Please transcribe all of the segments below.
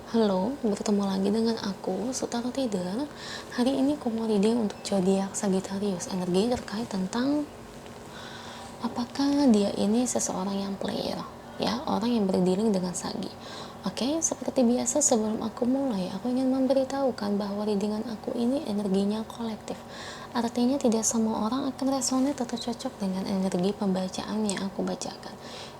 Halo, bertemu lagi dengan aku, Sutara Tider. Hari ini aku mau reading untuk zodiak Sagittarius. Energi terkait tentang apakah dia ini seseorang yang player, ya, orang yang berdealing dengan Sagi. Oke, seperti biasa sebelum aku mulai, aku ingin memberitahukan bahwa readingan aku ini energinya kolektif. Artinya tidak semua orang akan resonate atau cocok dengan energi pembacaan yang aku bacakan.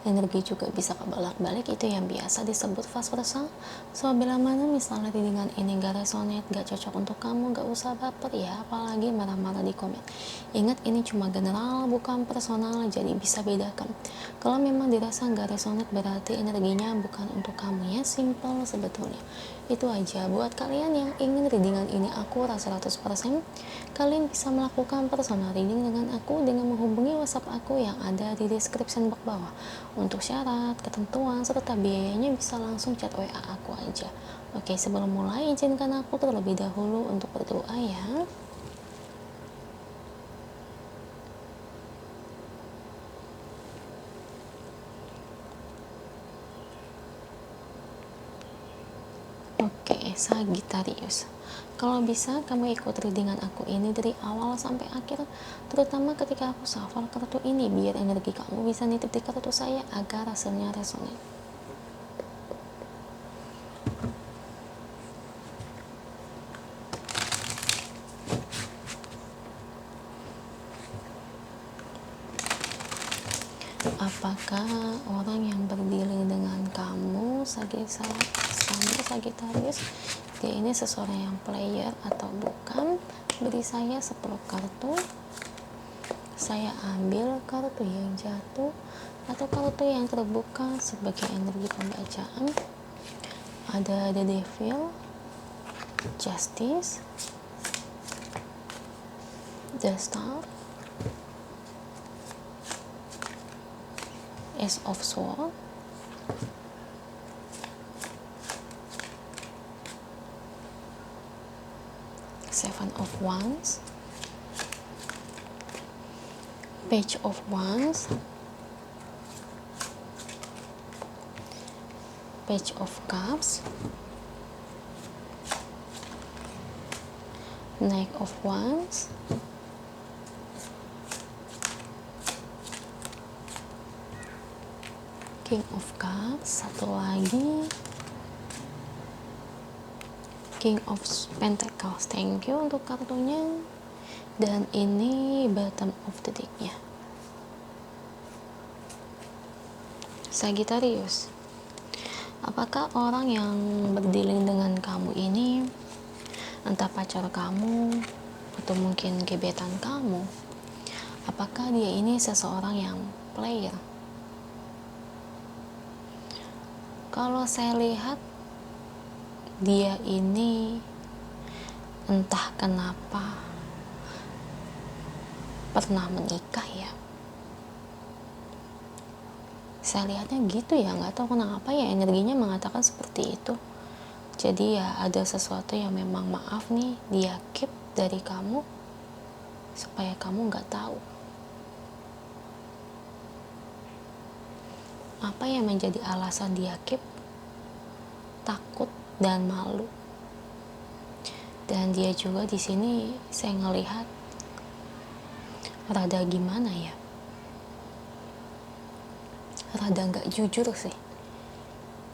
Energi juga bisa kebolak-balik, itu yang biasa disebut fast versal. So bila mana misalnya readingan ini gak resonate, gak cocok untuk kamu, gak usah baper ya, apalagi marah-marah di komen. Ingat, ini cuma general bukan personal, jadi bisa bedakan. Kalau memang dirasa gak resonate berarti energinya bukan untuk kamu ya, simple sebetulnya. Itu aja. Buat kalian yang ingin readingan ini akurat 100%, kalian bisa melakukan personal reading dengan aku dengan menghubungi WhatsApp aku yang ada di description box bawah. Untuk syarat, ketentuan, serta biayanya bisa langsung chat WA aku aja. Oke, sebelum mulai izinkan aku terlebih dahulu untuk berdoa ya. Oke, Sagittarius. Kalau bisa kamu ikut readingan aku ini dari awal sampai akhir, terutama ketika aku shuffle kartu ini biar energi kamu bisa nitip di kartu saya agar hasilnya resonan. Apakah orang yang berdealing dengan kamu Sagittarius, dia ini seseorang yang player atau bukan? Beri saya 10 kartu. Saya ambil kartu yang jatuh atau kartu yang terbuka sebagai energi pembacaan. Ada The Devil, Justice, The Star, Ace of Swords, Seven of Wands, Page of Wands, Page of Cups, Knight of Wands, King of Cups, satu lagi King of Pentacles. Thank you untuk kartunya. Dan ini bottom of the deck-nya. Sagittarius, apakah orang yang berdealing dengan kamu ini, entah pacar kamu atau mungkin gebetan kamu, apakah dia ini seseorang yang player? Kalau saya lihat, dia ini entah kenapa pernah menikah ya. Saya lihatnya gitu ya, nggak tahu kenapa ya energinya mengatakan seperti itu. Jadi ya ada sesuatu yang memang maaf nih dia keep dari kamu supaya kamu nggak tahu. Apa yang menjadi alasan dia keep? Takut dan malu. Dan dia juga di sini saya ngelihat rada gimana ya? Rada nggak jujur sih.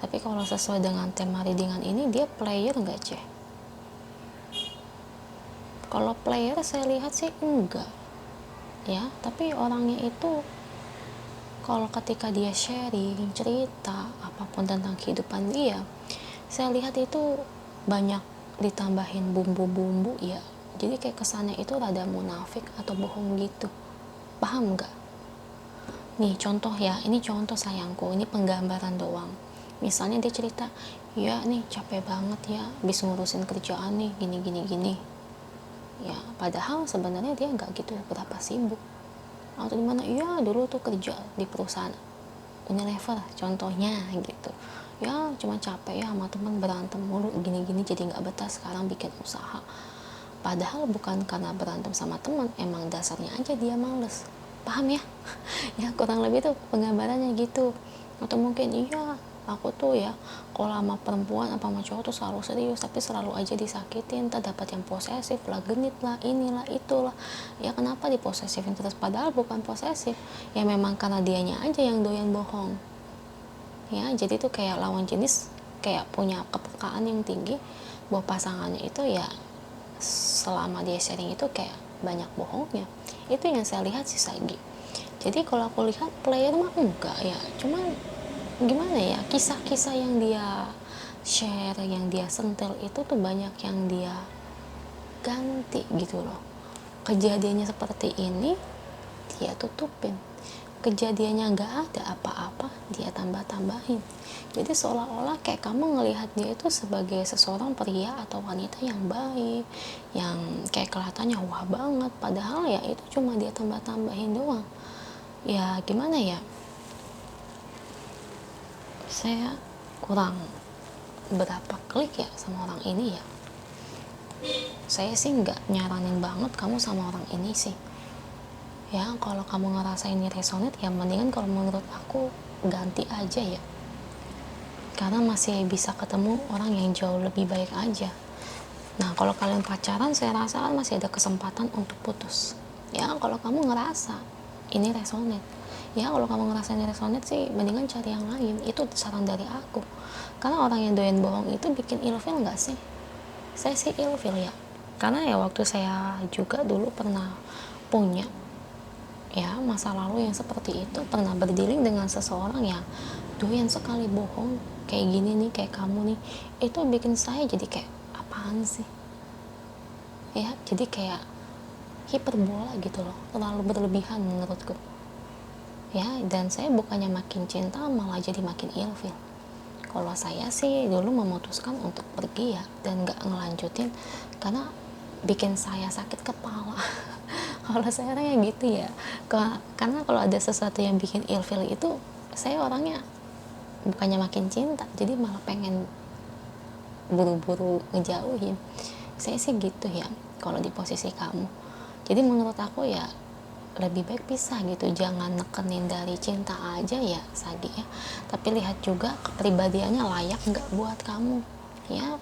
Tapi kalau sesuai dengan tema readingan ini, dia player nggak, Ceh? Kalau player saya lihat sih enggak. Ya, tapi orangnya itu kalau ketika dia sharing, cerita apapun tentang kehidupan dia, saya lihat itu banyak ditambahin bumbu-bumbu ya. Jadi kayak kesannya itu rada munafik atau bohong gitu. Paham nggak? Nih contoh ya, ini contoh sayangku, ini penggambaran doang. Misalnya dia cerita, ya nih capek banget ya, habis ngurusin kerjaan nih, gini. Ya, padahal sebenarnya dia nggak gitu berapa sibuk. Atau dimana, ya dulu tuh kerja di perusahaan Unilever contohnya gitu. Ya cuma capek ya sama teman berantem mulu gini jadi nggak betah sekarang bikin usaha. Padahal bukan karena berantem sama teman, emang dasarnya aja dia males. Paham ya? Ya kurang lebih tuh penggambarannya gitu. Atau mungkin iya aku tuh ya kalau sama perempuan apa sama cowok tuh selalu serius, tapi selalu aja disakitin, terdapat yang posesif lah, genit lah, inilah itulah. Ya kenapa diposesifin terus, padahal bukan posesif, ya memang karena dianya aja yang doyan bohong. Ya jadi tuh kayak lawan jenis kayak punya kepekaan yang tinggi bahwa pasangannya itu ya selama dia sharing itu kayak banyak bohongnya. Itu yang saya lihat sih Sagi. Jadi kalau aku lihat player mah enggak ya, cuman gimana ya, kisah-kisah yang dia share, yang dia sentil itu tuh banyak yang dia ganti gitu loh. Kejadiannya seperti ini dia tutupin, kejadiannya nggak ada apa-apa dia tambah-tambahin. Jadi seolah-olah kayak kamu ngelihat dia itu sebagai seseorang pria atau wanita yang baik, yang kayak kelihatannya wah banget, padahal ya itu cuma dia tambah-tambahin doang. Ya gimana ya, saya kurang berapa klik ya sama orang ini ya. Saya sih nggak nyaranin banget kamu sama orang ini sih ya. Kalau kamu ngerasa ini resonate ya mendingan kalau menurut aku ganti aja ya, karena masih bisa ketemu orang yang jauh lebih baik aja. Nah kalau kalian pacaran saya rasa masih ada kesempatan untuk putus ya, kalau kamu ngerasa ini resonate ya. Kalau kamu ngerasa ini resonate sih mendingan cari yang lain, itu saran dari aku. Karena orang yang doyan bohong itu bikin ilfil nggak sih? Saya sih ilfil ya, karena ya waktu saya juga dulu pernah punya ya masa lalu yang seperti itu, pernah berdealing dengan seseorang yang doyan sekali bohong kayak gini nih, kayak kamu nih. Itu bikin saya jadi kayak apaan sih ya, jadi kayak hiperbola gitu loh, terlalu berlebihan menurutku ya. Dan saya bukannya makin cinta malah jadi makin ilfil. Kalau saya sih dulu memutuskan untuk pergi ya, dan gak ngelanjutin karena bikin saya sakit kepala. Kalau saya orangnya gitu ya, karena kalau ada sesuatu yang bikin ilfil itu saya orangnya bukannya makin cinta, jadi malah pengen buru-buru ngejauhin. Saya sih gitu ya kalau di posisi kamu. Jadi menurut aku ya lebih baik pisah gitu, jangan nekenin dari cinta aja ya Sagi ya, tapi lihat juga kepribadiannya layak nggak buat kamu ya.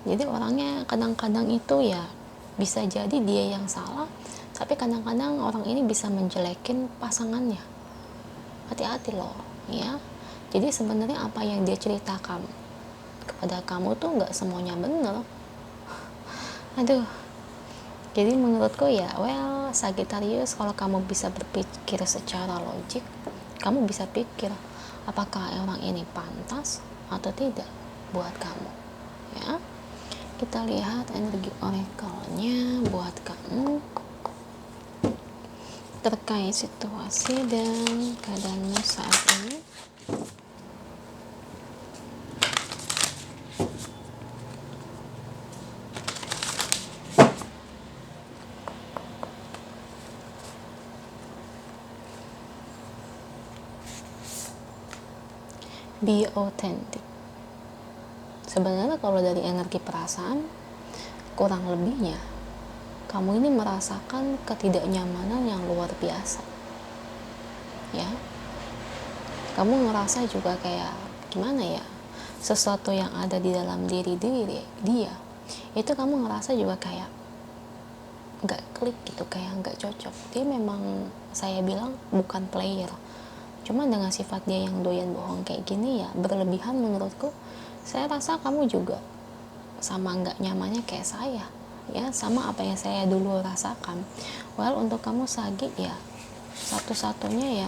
Jadi orangnya kadang-kadang itu ya bisa jadi dia yang salah, tapi kadang-kadang orang ini bisa menjelekin pasangannya. Hati-hati loh ya. Jadi sebenarnya apa yang dia ceritakan kepada kamu tuh nggak semuanya bener. Aduh. Jadi menurutku ya, well, Sagittarius, kalau kamu bisa berpikir secara logik, kamu bisa pikir apakah orang ini pantas atau tidak buat kamu ya. Kita lihat energi oracle-nya buat kamu terkait situasi dan keadaanmu saat ini. Be authentic. Sebenarnya kalau dari energi perasaan, kurang lebihnya kamu ini merasakan ketidaknyamanan yang luar biasa ya. Kamu ngerasa juga kayak gimana ya, sesuatu yang ada di dalam diri dia itu kamu ngerasa juga kayak nggak klik gitu, kayak nggak cocok. Dia memang, saya bilang bukan player, cuma dengan sifat dia yang doyan bohong kayak gini ya berlebihan menurutku. Saya rasa kamu juga sama nggak nyamannya kayak saya ya, sama apa yang saya dulu rasakan. Well, untuk kamu Sagi ya, satu-satunya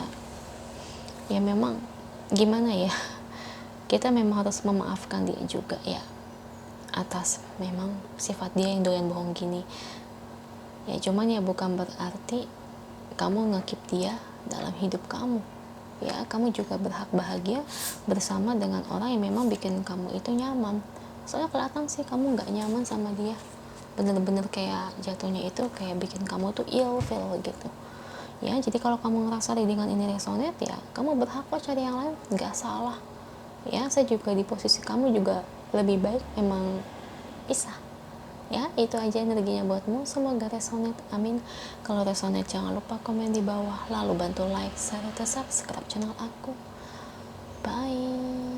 ya memang gimana ya, kita memang harus memaafkan dia juga ya atas memang sifat dia yang doyan bohong gini ya. Cuman ya bukan berarti kamu ngekip dia dalam hidup kamu ya. Kamu juga berhak bahagia bersama dengan orang yang memang bikin kamu itu nyaman. Soalnya kelihatan sih kamu nggak nyaman sama dia, bener-bener kayak jatuhnya itu kayak bikin kamu tuh ilfeel gitu ya. Jadi kalau kamu ngerasa readingan ini resonate ya, kamu berhak kok cari yang lain, nggak salah ya. Saya juga di posisi kamu juga lebih baik emang pisah ya. Itu aja energinya buatmu, semoga resonate, amin. Kalau resonate jangan lupa komen di bawah, lalu bantu like, share, atau subscribe channel aku. Bye.